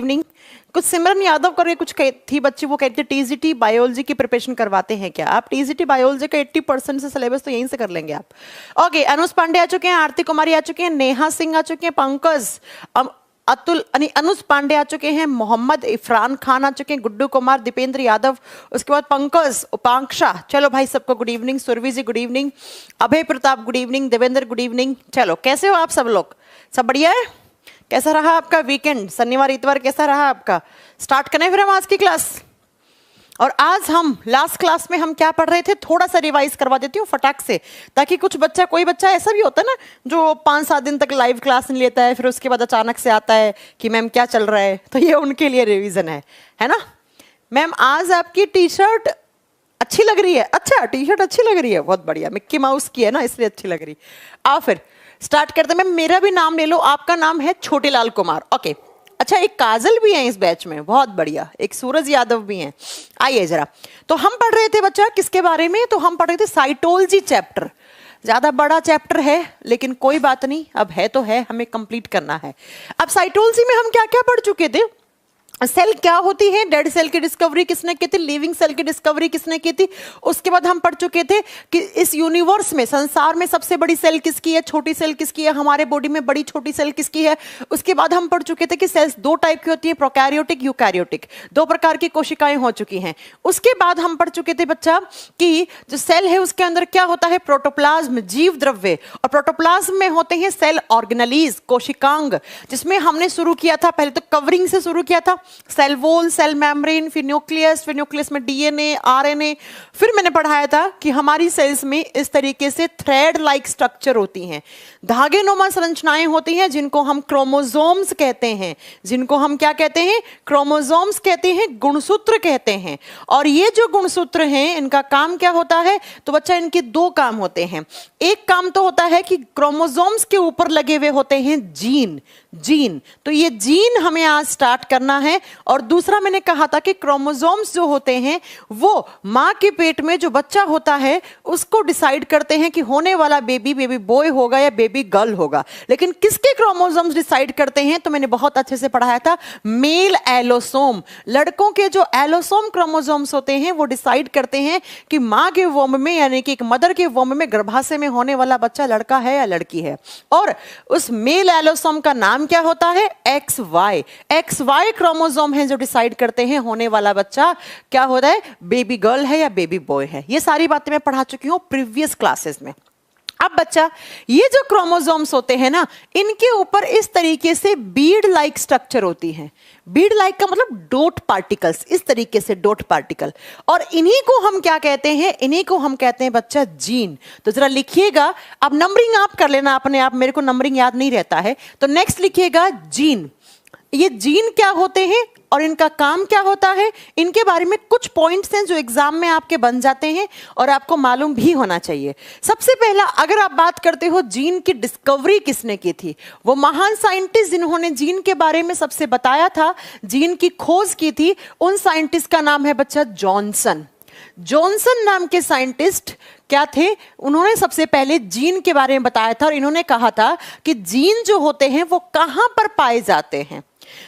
Evening. कुछ सिमरन यादव करके कुछ थी बच्ची, वो कहती टीजीटी बायोलॉजी की प्रिपरेशन करवाते हैं क्या आप? टीजीटी बायोलॉजी का 80% से सिलेबस तो यहीं से कर लेंगे आप। ओके, अनुज पांडे आ चुके हैं, आरती कुमारी आ चुके हैं, नेहा सिंह आ चुके हैं, पंकज अतुल अनुज पांडे आ चुके हैं, मोहम्मद इफरान खान आ चुके हैं, गुड्डू कुमार, दीपेंद्र यादव, उसके बाद पंकज, उपांक्षा। चलो भाई सबको good evening. Surabhi ji good evening, Abhay Pratap good evening, Devendra good evening. चलो कैसे हो आप सब लोग? सब बढ़िया है? कैसा रहा आपका वीकेंड? शनिवार इतवार कैसा रहा आपका? स्टार्ट करें फिर हम आज की क्लास। और आज हम लास्ट क्लास में हम क्या पढ़ रहे थे, थोड़ा सा रिवाइज करवा देती हूँ फटाक से, ताकि कुछ बच्चा, कोई बच्चा ऐसा भी होता है ना जो 5-7 दिन तक लाइव क्लास नहीं लेता है, फिर उसके बाद अचानक से आता है कि मैम क्या चल रहा है, तो ये उनके लिए रिवीजन है ना। मैम आज आपकी टी शर्ट अच्छी लग रही है। अच्छा, टी शर्ट अच्छी लग रही है, बहुत बढ़िया, मिक्की माउस की है ना इसलिए अच्छी लग रही। आओ फिर स्टार्ट करते हैं। मैम मेरा भी नाम ले लो, आपका नाम है छोटेलाल कुमार। ओके, अच्छा एक काजल भी है इस बैच में, बहुत बढ़िया, एक सूरज यादव भी हैं। आइए जरा, तो हम पढ़ रहे थे बच्चा किसके बारे में, तो हम पढ़ रहे थे साइटोलॉजी चैप्टर। ज्यादा बड़ा चैप्टर है लेकिन कोई बात नहीं, अब है तो है, हमें कंप्लीट करना है। अब साइटोलॉजी में हम क्या क्या पढ़ चुके थे? सेल क्या होती है, डेड सेल की डिस्कवरी किसने की थी, लिविंग सेल की डिस्कवरी किसने की थी। उसके बाद हम पढ़ चुके थे कि इस यूनिवर्स में, संसार में सबसे बड़ी सेल किसकी है, छोटी सेल किसकी है, हमारे बॉडी में बड़ी छोटी सेल किसकी है। उसके बाद हम पढ़ चुके थे कि सेल्स 2 टाइप की होती है, प्रोकैरियोटिक, यूकैरियोटिक, 2 प्रकार की कोशिकाएं हो चुकी हैं। उसके बाद हम पढ़ चुके थे बच्चा कि जो सेल है उसके अंदर क्या होता है, प्रोटोप्लाज्म, जीव द्रव्य, और प्रोटोप्लाज्म में होते हैं सेल ऑर्गेनेलीज, कोशिकांग, जिसमें हमने शुरू किया था, पहले तो कवरिंग से शुरू किया था, सेल वॉल, सेल मेम्ब्रेन, फिर न्यूक्लियस में डीएनए, आरएनए। फिर मैंने पढ़ाया था कि हमारी सेल्स में इस तरीके से थ्रेड लाइक स्ट्रक्चर होती हैं, धागेनुमा संरचनाएं होती हैं, जिनको हम क्रोमोसोम्स कहते हैं, जिनको हम क्या कहते हैं, क्रोमोसोम्स कहते हैं, गुणसूत्र कहते हैं। और ये जो गुणसूत्र हैं इनका काम क्या होता है, तो बच्चा इनके 2 काम होते हैं। एक काम तो होता है कि क्रोमोसोम्स के ऊपर लगे हुए होते हैं जीन, तो ये जीन हमें आज स्टार्ट करना है। और दूसरा मैंने कहा था कि क्रोमोसोम्स जो होते हैं वो मां के पेट में जो बच्चा होता है उसको डिसाइड करते हैं कि होने वाला बेबी बॉय होगा या बेबी गर्ल होगा। लेकिन किसके क्रोमोसोम्स डिसाइड करते हैं, तो मैंने बहुत अच्छे से पढ़ाया था, मेल एलोसोम, लड़कों के जो एलोसोम क्रोमोसोम्स होते हैं वो डिसाइड करते हैं कि मां के वोम में, यानी कि एक मदर के वोम में, गर्भाशय में होने वाला बच्चा लड़का है या लड़की है। और उस मेल एलोसोम का नाम क्या होता है, XY क्रोमोसोम है जो डिसाइड करते हैं होने वाला बच्चा क्या होता है, बेबी गर्ल है या बेबी बॉय है। ये सारी बातें मैं पढ़ा चुकी हूं प्रीवियस क्लासेस में। अब बच्चा, ये जो क्रोमोसोम्स होते हैं ना, इनके ऊपर इस तरीके से बीड लाइक स्ट्रक्चर होती है। बीड लाइक का मतलब डॉट पार्टिकल्स, इस तरीके से डॉट पार्टिकल। और इन्हीं को हम क्या कहते हैं, इन्हीं को हम कहते हैं बच्चा जीन। तो जरा लिखिएगा, अब नंबरिंग आप कर लेना अपने आप, मेरे को नंबरिंग याद नहीं रहता है, तो नेक्स्ट लिखिएगा जीन। ये जीन क्या होते हैं और इनका काम क्या होता है, इनके बारे में कुछ पॉइंट्स हैं जो एग्जाम में आपके बन जाते हैं और आपको मालूम भी होना चाहिए। सबसे पहला, अगर आप बात करते हो जीन की डिस्कवरी किसने की थी, वो महान साइंटिस्ट जिन्होंने जीन के बारे में सबसे बताया था, जीन की खोज की थी, उन साइंटिस्ट का नाम है बच्चा जॉनसन नाम के साइंटिस्ट क्या थे, उन्होंने सबसे पहले जीन के बारे में बताया था। और इन्होंने कहा था कि जीन जो होते हैं वो कहां पर पाए जाते हैं।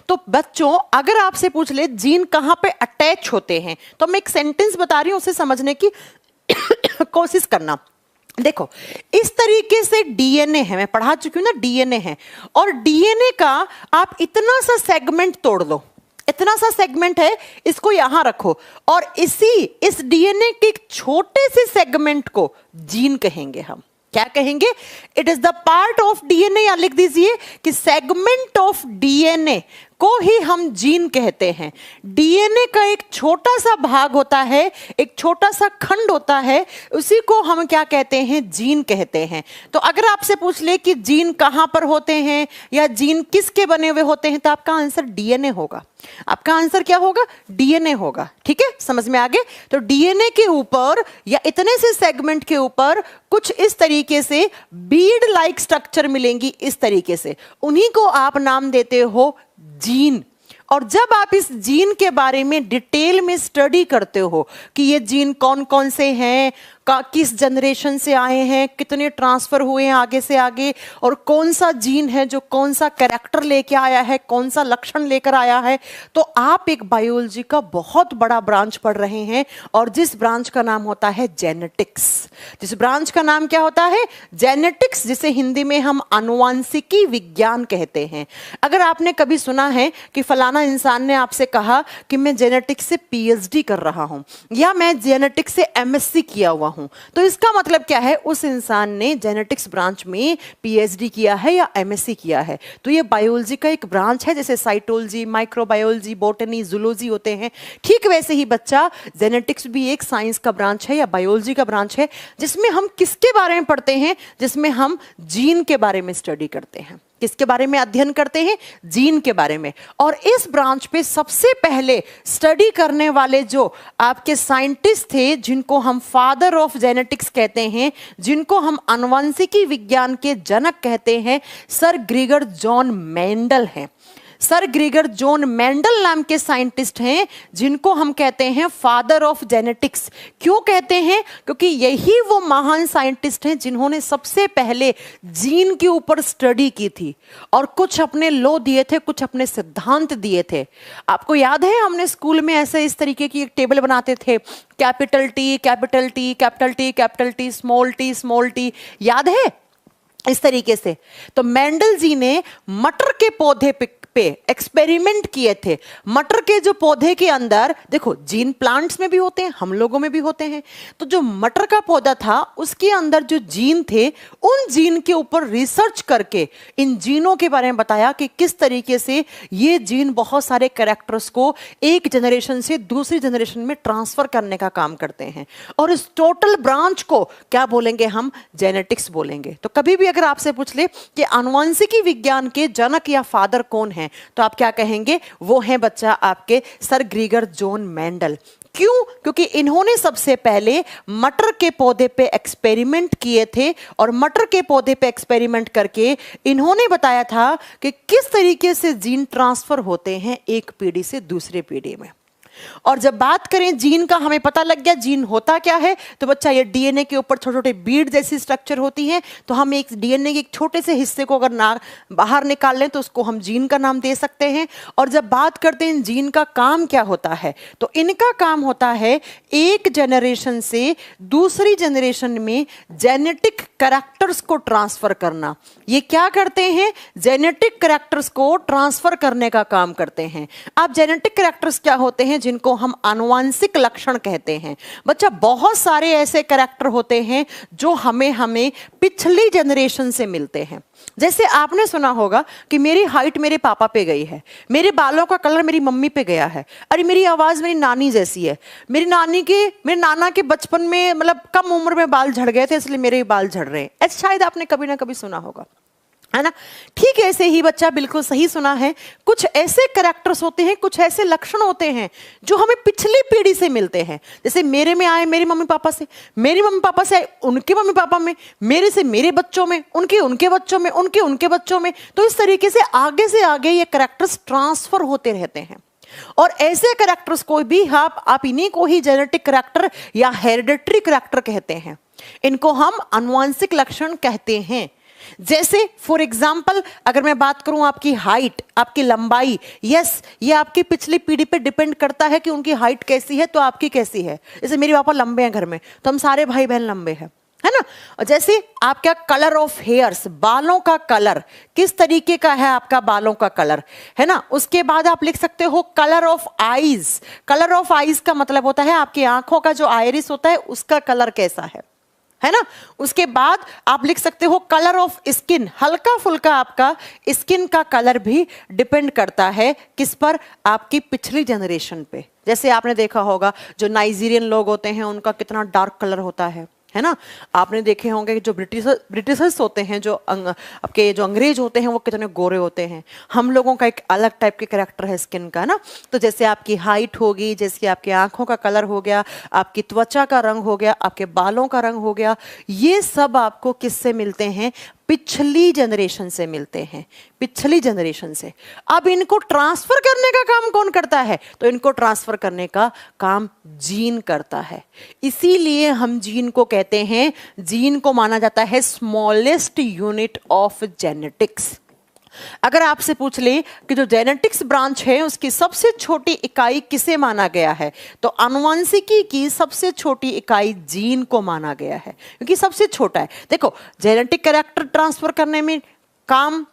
तो बच्चों, अगर आपसे पूछ ले जीन कहां पे अटैच होते हैं, तो मैं एक सेंटेंस बता रही हूं, उसे समझने की कोशिश करना। देखो, इस तरीके से डीएनए है, मैं पढ़ा चुकी हूं ना, डीएनए है, और डीएनए का आप इतना सा सेगमेंट तोड़ लो, इतना सा सेगमेंट है, इसको यहां रखो, और इस डीएनए के एक छोटे से सेगमेंट को जीन कहेंगे हम। क्या कहेंगे? It is the part of DNA, या लिख दीजिए कि सेगमेंट ऑफ डीएनए को ही हम जीन कहते हैं। डीएनए का एक छोटा सा भाग होता है, एक छोटा सा खंड होता है, उसी को हम क्या कहते हैं, जीन कहते हैं। तो अगर आपसे पूछ ले कि जीन कहां पर होते हैं या जीन किसके बने हुए होते हैं, तो आपका आंसर डीएनए होगा। आपका आंसर क्या होगा? डीएनए होगा। ठीक है, समझ में आ गए? तो डीएनए के ऊपर या इतने से सेगमेंट के ऊपर कुछ इस तरीके से बीड लाइक स्ट्रक्चर मिलेंगी, इस तरीके से, उन्हीं को आप नाम देते हो जीन। और जब आप इस जीन के बारे में डिटेल में स्टडी करते हो कि ये जीन कौन कौन से हैं, किस जनरेशन से आए हैं, कितने ट्रांसफर हुए हैं आगे से आगे, और कौन सा जीन है जो कौन सा कैरेक्टर लेके आया है, कौन सा लक्षण लेकर आया है। तो आप एक बायोलॉजी का बहुत बड़ा ब्रांच पढ़ रहे हैं, और जिस ब्रांच का नाम होता है जेनेटिक्स। जिस ब्रांच का नाम क्या होता है? जेनेटिक्स, जिसे हिंदी में हम आनुवांशिकी विज्ञान कहते हैं। अगर आपने कभी सुना है कि फलाना इंसान ने आपसे कहा कि मैं जेनेटिक्स से पीएचडी कर रहा हूं, या मैं जेनेटिक्स से एमएससी किया हुआ हूं, तो इसका मतलब क्या है? उस इंसान ने जेनेटिक्स ब्रांच में पीएचडी किया है या एमएससी किया है। तो ये बायोलॉजी का एक ब्रांच है, जैसे साइटोलॉजी, माइक्रोबायोलॉजी, बॉटनी, जूलॉजी होते हैं। ठीक वैसे ही बच्चा, जेनेटिक्स भी एक साइंस का ब्रांच है या बायोलॉजी का ब्रांच है, जिसमें हम किसके बारे में पढ़ते हैं? जिसमें हम जीन के बारे में स्टडी करते हैं। किसके बारे में अध्ययन करते हैं? जीन के बारे में। और इस ब्रांच पे सबसे पहले स्टडी करने वाले जो आपके साइंटिस्ट थे, जिनको हम फादर ऑफ जेनेटिक्स कहते हैं, जिनको हम आनुवंशिकी विज्ञान के जनक कहते हैं, सर ग्रीगर जॉन मेंडल हैं। सर ग्रीगर जॉन मेंडल नाम के साइंटिस्ट हैं, जिनको हम कहते हैं फादर ऑफ जेनेटिक्स। क्यों कहते हैं? क्योंकि यही वो महान साइंटिस्ट हैं जिन्होंने सबसे पहले जीन के ऊपर स्टडी की थी, और कुछ अपने लॉ दिए थे, कुछ अपने सिद्धांत दिए थे। आपको याद है, हमने स्कूल में ऐसे इस तरीके की एक टेबल बनाते थे, capital T, capital T, capital T, capital T, small T, small T, याद है? इस तरीके से। तो मेंडल जी ने मटर के पौधे पे एक्सपेरिमेंट किए थे। मटर के जो पौधे के अंदर, देखो जीन प्लांट्स में भी होते हैं, हम लोगों में भी होते हैं, तो जो मटर का पौधा था उसके अंदर जो जीन थे, उन जीन के ऊपर रिसर्च करके इन जीनों के बारे में बताया कि किस तरीके से ये जीन बहुत सारे कैरेक्टर्स को एक जनरेशन से दूसरी जनरेशन में ट्रांसफर करने का काम करते हैं। और इस टोटल ब्रांच को क्या बोलेंगे हम? जेनेटिक्स बोलेंगे। तो कभी भी अगर आपसे पूछ ले कि आनुवंशिकी विज्ञान के जनक या फादर कौन है, तो आप क्या कहेंगे? वो हैं बच्चा आपके सर ग्रीगर जॉन मेंडल। क्यों? क्योंकि इन्होंने सबसे पहले मटर के पौधे पे एक्सपेरिमेंट किए थे, और मटर के पौधे पे एक्सपेरिमेंट करके इन्होंने बताया था कि किस तरीके से जीन ट्रांसफर होते हैं एक पीढ़ी से दूसरे पीढ़ी में। और जब बात करें जीन का, हमें पता लग गया जीन होता क्या है। तो बच्चा, ये डीएनए के ऊपर छोटे छोटे बीड जैसी स्ट्रक्चर होती है, तो हम एक डीएनए के एक छोटे से हिस्से को अगर बाहर निकाल लें तो उसको हम जीन का नाम दे सकते हैं। और जब बात करते हैं जीन का काम क्या होता है, तो इनका काम होता है एक जनरेशन से दूसरी जनरेशन में जेनेटिक कैरेक्टर्स को ट्रांसफर करना। ये क्या करते हैं? जेनेटिक कैरेक्टर्स को ट्रांसफर करने का काम करते हैं। अब जेनेटिक कैरेक्टर्स क्या होते हैं? जिनको हम आनुवंशिक लक्षण कहते हैं। बच्चा, बहुत सारे ऐसे कैरेक्टर होते हैं जो हमें पिछली जनरेशन से मिलते हैं। जैसे आपने सुना होगा कि मेरी हाइट मेरे पापा पे गई है, मेरे बालों का कलर मेरी मम्मी पे गया है, अरे मेरी आवाज मेरी नानी जैसी है, मेरे नाना के बचपन में मतलब कम उम्र में बाल झड़ गए थे इसलिए मेरे बाल झड़ रहे हैं। ऐसा शायद आपने कभी ना कभी सुना होगा, है ना? ठीक ऐसे ही बच्चा, बिल्कुल सही सुना है। कुछ ऐसे कैरेक्टर्स होते हैं, कुछ ऐसे लक्षण होते हैं जो हमें पिछली पीढ़ी से मिलते हैं। जैसे मेरे में आए मेरी मम्मी पापा से, मेरी मम्मी पापा से आए उनके मम्मी पापा में, मेरे से मेरे बच्चों में, उनके बच्चों में, उनके बच्चों में। तो इस तरीके से आगे ये कैरेक्टर्स ट्रांसफर होते रहते हैं। और ऐसे कैरेक्टर्स को भी आप इन्हीं को ही जेनेटिक कैरेक्टर या हेरिडिटरी कैरेक्टर कहते हैं। इनको हम आनुवंशिक लक्षण कहते हैं। जैसे फॉर एग्जाम्पल अगर मैं बात करूं, आपकी हाइट, आपकी लंबाई, यस, ये आपकी पिछली पीढ़ी पे डिपेंड करता है कि उनकी हाइट कैसी है तो आपकी कैसी है। जैसे मेरे पापा लंबे हैं घर में, तो हम सारे भाई बहन लंबे हैं, है ना? और जैसे आपका कलर ऑफ हेयर्स, बालों का कलर किस तरीके का है, आपका बालों का कलर, है ना? उसके बाद आप लिख सकते हो colour of eyes. Colour of eyes का मतलब होता है आपकी आंखों का जो आइरिस होता है उसका कलर कैसा है ना? उसके बाद आप लिख सकते हो कलर ऑफ स्किन। हल्का फुल्का आपका स्किन का कलर भी डिपेंड करता है किस पर? आपकी पिछली जनरेशन पे। जैसे आपने देखा होगा जो नाइजीरियन लोग होते हैं उनका कितना डार्क कलर होता है ना? आपने देखे होंगे कि जो ब्रिटिशर्स होते हैं, जो आपके जो अंग्रेज होते हैं, वो कितने गोरे होते हैं। हम लोगों का एक अलग टाइप के कैरेक्टर है स्किन का ना। तो जैसे आपकी हाइट होगी, जैसे आपकी आंखों का कलर हो गया, आपकी त्वचा का रंग हो गया, आपके बालों का रंग हो गया, ये सब आपको किससे मिलते हैं? पिछली जनरेशन से मिलते हैं, पिछली जनरेशन से। अब इनको ट्रांसफर करने का काम कौन करता है? तो इनको ट्रांसफर करने का काम जीन करता है। इसीलिए हम जीन को कहते हैं, जीन को माना जाता है स्मॉलेस्ट यूनिट ऑफ जेनेटिक्स। अगर आपसे पूछ ले कि जो जेनेटिक्स ब्रांच है उसकी सबसे छोटी इकाई किसे माना गया है, तो आनुवंशिकी की सबसे छोटी इकाई जीन को माना गया है, क्योंकि सबसे छोटा है। देखो, जेनेटिक कैरेक्टर ट्रांसफर करने में काम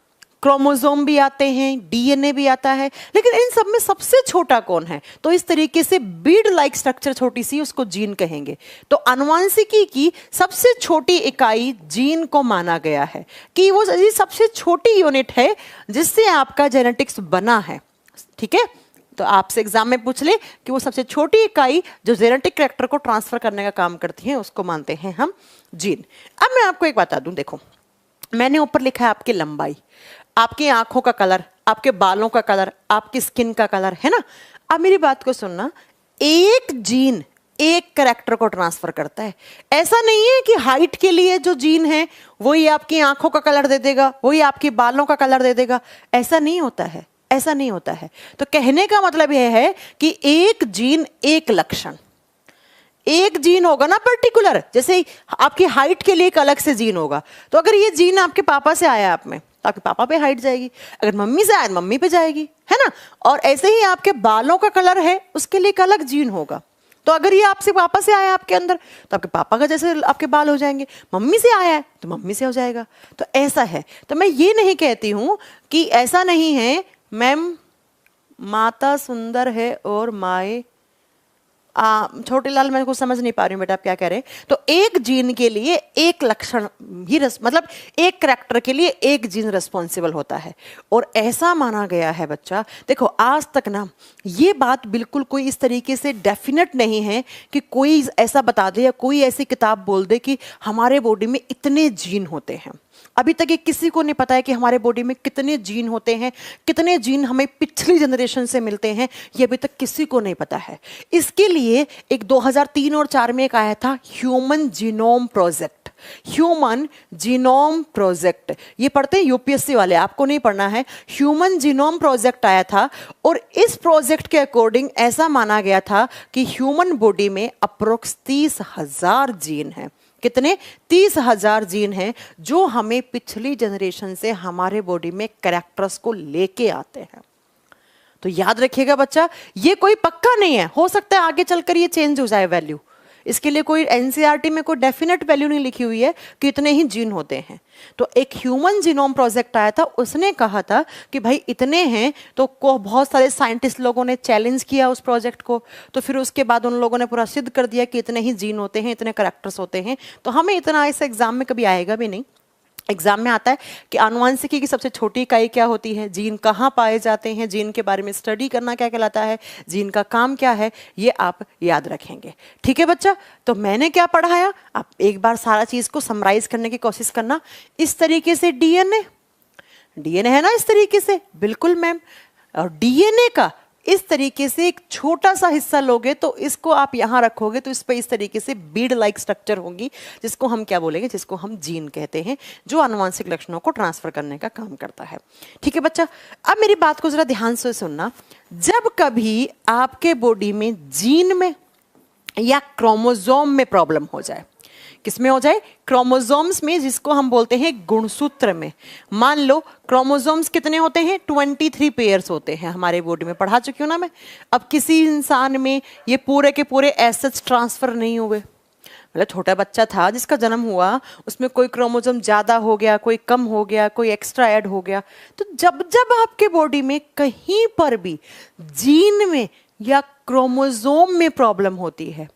क्रोमोसोम भी आते हैं, डीएनए भी आता है, लेकिन इन सब में सबसे छोटा कौन है? तो इस तरीके से बीड लाइक स्ट्रक्चर छोटी सी, उसको जीन कहेंगे। तो आनुवंशिकी की सबसे छोटी इकाई जीन को माना गया है कि वो सबसे छोटी यूनिट है जिससे आपका जेनेटिक्स बना है। ठीक है, तो आपसे एग्जाम में पूछ ले कि वो सबसे छोटी इकाई जो जेनेटिक कैरेक्टर को ट्रांसफर करने का काम करती है, उसको मानते हैं हम जीन। अब मैं आपको एक बता दूं, देखो मैंने ऊपर लिखा है आपकी लंबाई, आपकी आंखों का कलर, आपके बालों का कलर, आपकी स्किन का कलर, है ना। अब मेरी बात को सुनना, एक जीन एक कैरेक्टर को ट्रांसफर करता है। ऐसा नहीं है कि हाइट के लिए जो जीन है वही आपकी आंखों का कलर दे देगा, वही आपके बालों का कलर दे देगा। ऐसा नहीं होता है, ऐसा नहीं होता है। तो कहने का मतलब यह है कि एक जीन एक लक्षण, एक जीन होगा ना पर्टिकुलर, जैसे आपकी हाइट के लिए एक अलग से जीन होगा। तो अगर ये जीन आपके पापा से आया आप में, तो आपके पापा पे हाइट जाएगी, अगर मम्मी से आया तो मम्मी पे जाएगी, है ना। और ऐसे ही आपके बालों का कलर है, उसके लिए एक अलग जीन होगा। तो अगर ये आपसे पापा से आया आपके अंदर, तो आपके पापा का जैसे आपके बाल हो जाएंगे, मम्मी से आया है तो मम्मी से हो जाएगा। तो ऐसा है। तो मैं ये नहीं कहती हूं कि ऐसा नहीं है मैम, माता सुंदर है और माए छोटे लाल, मैं कुछ समझ नहीं पा रही हूँ बेटा आप क्या कह रहे हैं। तो एक जीन के लिए एक लक्षण ही मतलब एक करैक्टर के लिए एक जीन रिस्पॉन्सिबल होता है, और ऐसा माना गया है बच्चा। देखो आज तक ना ये बात बिल्कुल कोई इस तरीके से डेफिनेट नहीं है कि कोई ऐसा बता दे या कोई ऐसी किताब बोल दे कि हमारे बॉडी में इतने जीन होते हैं। अभी तक ये किसी को नहीं पता है कि हमारे बॉडी में कितने जीन होते हैं, कितने जीन हमें पिछली जनरेशन से मिलते हैं, ये अभी तक किसी को नहीं पता है। इसके लिए एक 2003 और 4 में एक आया था human genome project, human genome project. ये पढ़ते हैं यूपीएससी वाले, आपको नहीं पढ़ना है। ह्यूमन जीनोम प्रोजेक्ट आया था, और इस प्रोजेक्ट के अकॉर्डिंग ऐसा माना गया था कि ह्यूमन बॉडी में अप्रोक्स 30,000 जीन हैं। कितने? 30,000 जीन हैं जो हमें पिछली जनरेशन से हमारे बॉडी में कैरेक्टर्स को लेके आते हैं। तो याद रखिएगा बच्चा, ये कोई पक्का नहीं है, हो सकता है आगे चलकर ये चेंज हो जाए वैल्यू। इसके लिए कोई एनसीईआरटी में कोई डेफिनेट वैल्यू नहीं लिखी हुई है कि इतने ही जीन होते हैं। तो एक ह्यूमन जीनोम प्रोजेक्ट आया था, उसने कहा था कि भाई इतने हैं। तो बहुत सारे साइंटिस्ट लोगों ने चैलेंज किया उस प्रोजेक्ट को, तो फिर उसके बाद उन लोगों ने पूरा सिद्ध कर दिया कि इतने ही जीन होते हैं, इतने कैरेक्टर्स होते हैं। तो हमें इतना इस एग्जाम में कभी आएगा भी नहीं। एग्जाम में आता है कि आनुवंशिकी की सबसे छोटी इकाई क्या होती है, जीन कहाँ पाए जाते हैं, जीन के बारे में स्टडी करना क्या कहलाता है, जीन का काम क्या है, ये आप याद रखेंगे। ठीक है बच्चा, तो मैंने क्या पढ़ाया, आप एक बार सारा चीज को समराइज करने की कोशिश करना। इस तरीके से डीएनए, डीएनए है ना इस तरीके से, बिल्कुल मैम। और डीएनए का इस तरीके से एक छोटा सा हिस्सा लोगे तो इसको आप यहां रखोगे तो इस पे इस तरीके से बीड लाइक स्ट्रक्चर होगी, जिसको हम क्या बोलेंगे, जिसको हम जीन कहते हैं, जो आनुवंशिक लक्षणों को ट्रांसफर करने का काम करता है। ठीक है बच्चा, अब मेरी बात को जरा ध्यान से सुनना। जब कभी आपके बॉडी में जीन में या क्रोमोसोम में प्रॉब्लम हो जाए, किसमें हो जाए, क्रोमोसोम्स में, जिसको हम बोलते हैं गुणसूत्र में। मान लो क्रोमोसोम्स कितने होते हैं, 23 पेयर्स होते हैं हमारे बॉडी में, पढ़ा चुकी हूं ना मैं। अब किसी इंसान में ये पूरे के पूरे एसेट्स ट्रांसफर नहीं हुए, मतलब छोटा बच्चा था जिसका जन्म हुआ, उसमें कोई क्रोमोसोम ज्यादा हो गया, कोई कम हो गया, कोई एक्स्ट्रा ऐड हो गया। तो जब जब आपके बॉडी में कहीं पर भी जीन में या क्रोमोसोम में प्रॉब्लम होती है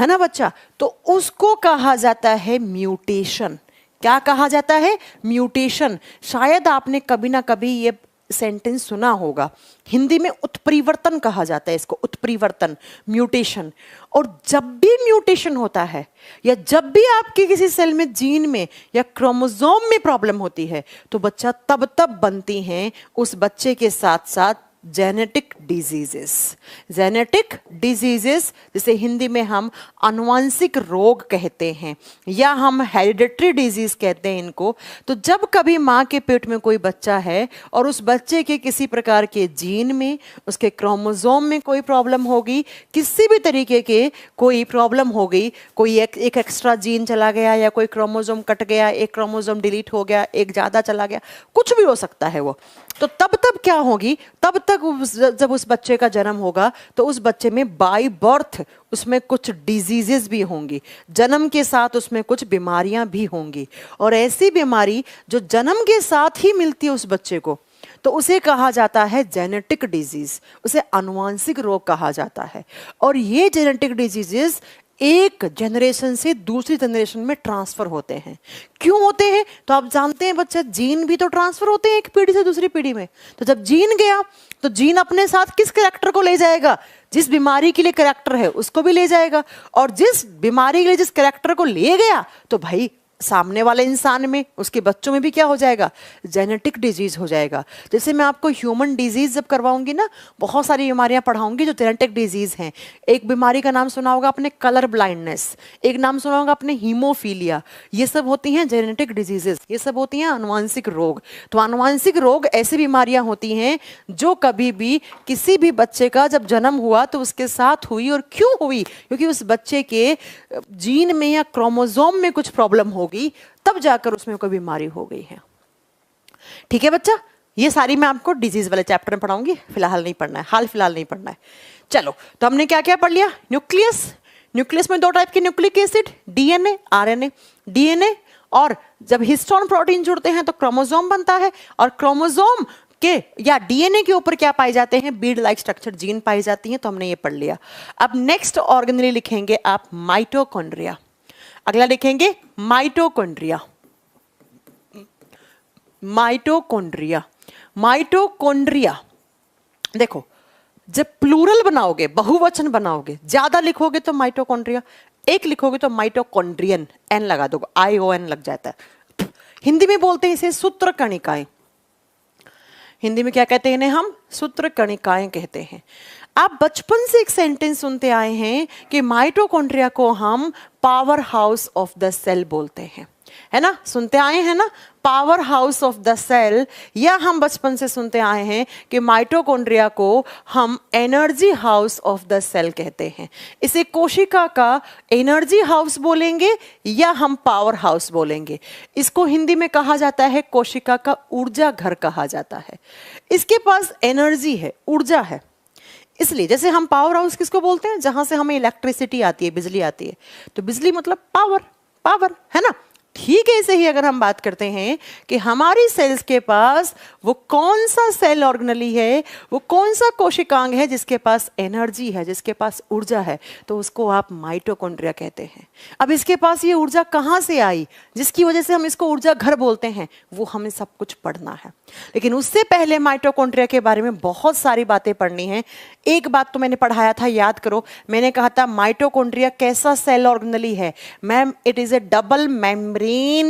ना बच्चा, तो उसको कहा जाता है म्यूटेशन। क्या कहा जाता है, म्यूटेशन। शायद आपने कभी ना कभी ये सेंटेंस सुना होगा, हिंदी में उत्परिवर्तन कहा जाता है इसको, उत्परिवर्तन, म्यूटेशन। और जब भी म्यूटेशन होता है या जब भी आपके किसी सेल में जीन में या क्रोमोसोम में प्रॉब्लम होती है, तो बच्चा तब बनती हैं उस बच्चे के साथ साथ जेनेटिक डिजीजेस। जेनेटिक डिजीजेस जिसे हिंदी में हम आनुवंशिक रोग कहते हैं या हम हेरिडिटरी डिजीज कहते हैं इनको। तो जब कभी माँ के पेट में कोई बच्चा है और उस बच्चे के किसी प्रकार के जीन में, उसके क्रोमोसोम में कोई प्रॉब्लम होगी, किसी भी तरीके के कोई प्रॉब्लम हो गई, कोई एक एक्स्ट्रा जीन चला गया या कोई क्रोमोसोम कट गया, एक क्रोमोसोम डिलीट हो गया, एक ज़्यादा चला गया, कुछ भी हो सकता है वो, तो तब क्या होगी, तब तक जब उस बच्चे का जन्म होगा तो उस बच्चे में बाय बर्थ उसमें कुछ डिजीजेस भी होंगी, जन्म के साथ उसमें कुछ बीमारियां भी होंगी। और ऐसी बीमारी जो जन्म के साथ ही मिलती है उस बच्चे को, तो उसे कहा जाता है जेनेटिक डिजीज, उसे आनुवंशिक रोग कहा जाता है। और ये जेनेटिक डिजीजेस एक जनरेशन से दूसरी जनरेशन में ट्रांसफर होते हैं। क्यों होते हैं? तो आप जानते हैं बच्चा, जीन भी तो ट्रांसफर होते हैं एक पीढ़ी से दूसरी पीढ़ी में। तो जब जीन गया तो जीन अपने साथ किस कैरेक्टर को ले जाएगा? जिस बीमारी के लिए कैरेक्टर है उसको भी ले जाएगा। और जिस बीमारी के लिए जिस कैरेक्टर को ले गया तो भाई सामने वाले इंसान में, उसके बच्चों में भी क्या हो जाएगा? जेनेटिक डिजीज हो जाएगा। जैसे मैं आपको ह्यूमन डिजीज जब करवाऊंगी ना, बहुत सारी बीमारियां पढ़ाऊंगी जो जेनेटिक डिजीज हैं। एक बीमारी का नाम सुना होगा आपने, कलर ब्लाइंडनेस, एक नाम सुना होगा आपने हीमोफीलिया। ये सब होती हैं जेनेटिक डिजीजेस, ये सब होती हैं आनुवंशिक रोग। तो आनुवंशिक रोग ऐसी बीमारियां होती हैं जो कभी भी किसी भी बच्चे का जब जन्म हुआ तो उसके साथ हुई। और क्यों हुई? क्योंकि उस बच्चे के जीन में या क्रोमोसोम में कुछ प्रॉब्लम हो गई, तब जाकर उसमें कोई बीमारी हो गई है। ठीक है बच्चा, ये सारी मैं आपको डिजीज वाले चैप्टर में पढ़ाऊंगी, फिलहाल नहीं पढ़ना है, हाल फिलहाल नहीं पढ़ना है। चलो, तो हमने क्या क्या पढ़ लिया? न्यूक्लियस, न्यूक्लियस में दो टाइप के nucleic acid, DNA, RNA. DNA और जब हिस्टोन प्रोटीन जुड़ते हैं तो क्रोमोसोम बनता है, और क्रोमोसोम के या डीएनए के ऊपर क्या पाए जाते हैं? बीड लाइक स्ट्रक्चर जीन पाई जाती हैं। तो हमने ये पढ़ लिया। अब नेक्स्ट ऑर्गेनेली लिखेंगे आप माइटोकॉन्ड्रिया। अगला लिखेंगे माइटोकॉन्ड्रिया। माइटोकॉन्ड्रिया, माइटोकॉन्ड्रिया देखो, जब प्लूरल बनाओगे, बहुवचन बनाओगे, ज्यादा लिखोगे तो माइटोकॉन्ड्रिया, एक लिखोगे तो माइटोकॉन्ड्रियन, एन लगा दोगे, ION लग जाता है। हिंदी में बोलते हैं इसे सूत्र कणिकाएं। हिंदी में क्या कहते हैं इन्हें? हम सूत्र कणिकाएं कहते हैं। आप बचपन से एक सेंटेंस सुनते आए हैं कि माइटोकॉन्ड्रिया को हम power house of the cell बोलते हैं, है ना? सुनते आए हैं ना, power house of the cell. या हम बचपन से सुनते आए हैं कि माइटोकॉन्ड्रिया को हम energy house of the cell कहते हैं। इसे कोशिका का एनर्जी हाउस बोलेंगे या हम पावर हाउस बोलेंगे। इसको हिंदी में कहा जाता है कोशिका का ऊर्जा घर कहा जाता है। इसके पास एनर्जी है, ऊर्जा है। इसलिए जैसे हम पावर हाउस किसको बोलते हैं? जहां से हमें इलेक्ट्रिसिटी आती है, बिजली आती है। तो बिजली मतलब पावर, पावर, है ना? ठीक है, ऐसे ही अगर हम बात करते हैं कि हमारी सेल्स के पास वो कौन सा सेल ऑर्गेनेली है, वो कौन सा कोशिकांग है जिसके पास एनर्जी है, जिसके पास ऊर्जा है, तो उसको आप माइटोकॉन्ड्रिया कहते हैं। अब इसके पास ये ऊर्जा कहाँ से आई जिसकी वजह से हम इसको ऊर्जा घर बोलते हैं, वो हमें सब कुछ पढ़ना है। लेकिन उससे पहले माइटोकॉन्ड्रिया के बारे में बहुत सारी बातें पढ़नी है। एक बात तो मैंने पढ़ाया था, याद करो, मैंने कहा था माइटोकॉन्ड्रिया कैसा सेल ऑर्गेनेली है? Ma'am, it is a double membrane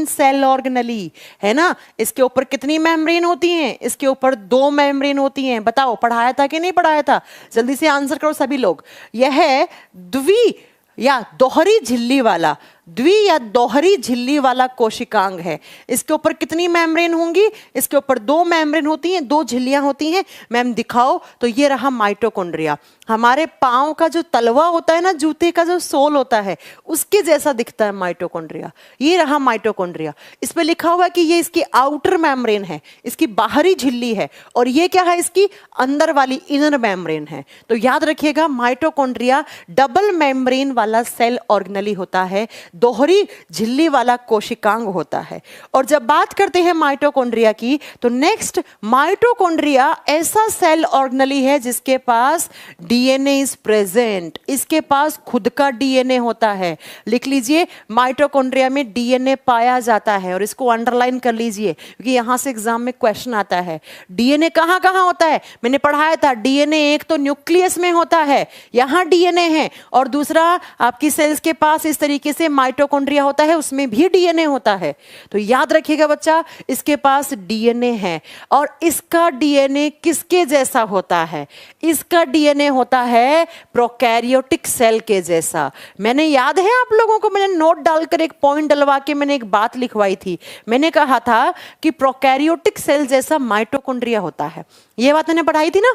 cell organelle, है ना? इसके ऊपर कितनी मेम्ब्रेन होती हैं? इसके ऊपर 2 मेम्ब्रेन होती हैं। बताओ, पढ़ाया था कि नहीं पढ़ाया था? जल्दी से आंसर करो सभी लोग। यह है द्वि या दोहरी झिल्ली वाला, द्वि या दोहरी झिल्ली वाला कोशिकांग है। इसके ऊपर कितनी मेम्ब्रेन होंगी? इसके ऊपर 2 मेम्ब्रेन होती हैं, 2 झिल्लियां होती हैं। मैम दिखाओ। तो ये रहा माइटोकॉन्ड्रिया। हमारे पांव का जो तलवा होता है ना, जूते का जो सोल होता है, उसके जैसा दिखता है माइटोकॉन्ड्रिया। ये रहा माइटोकॉन्ड्रिया। इस पे लिखा हुआ है कि ये इसकी आउटर मेम्ब्रेन है, इसकी बाहरी झिल्ली है, और ये क्या है? इसकी अंदर वाली इनर मेम्ब्रेन है। तो याद रखिएगा, माइटोकॉन्ड्रिया डबल मेम्ब्रेन वाला सेल ऑर्गेनेली होता है, दोहरी झिल्ली वाला कोशिकांग होता है। और जब बात करते हैं माइटोकॉन्ड्रिया की, तो नेक्स्ट, माइटोकॉन्ड्रिया ऐसा सेल ऑर्गेनेली है जिसके पास डीएनए इज प्रेजेंट। इसके पास खुद का डीएनए होता है। लिख लीजिए, माइटोकॉन्ड्रिया में डीएनए पाया जाता है, और इसको अंडरलाइन कर लीजिए क्योंकि यहां से एग्जाम में क्वेश्चन आता है। डीएनए कहां कहां होता है? मैंने पढ़ाया था, डीएनए एक तो न्यूक्लियस में होता है, यहां डीएनए है, और दूसरा आपकी सेल्स के पास इस तरीके से माइटोकॉन्ड्रिया होता है उसमें भी डीएनए होता है। तो याद रखिएगा बच्चा, इसके पास डीएनए है और इसका डीएनए किसके जैसा होता है? इसका डीएनए होता है प्रोकैरियोटिक सेल के जैसा। मैंने याद है आप लोगों को, मैंने नोट डालकर एक पॉइंट डलवा के मैंने एक बात लिखवाई थी। मैंने कहा था कि प्रोकैरियोटिक सेल जैसा माइटोकॉन्ड्रिया होता है। ये बात मैंने पढ़ाई थी ना।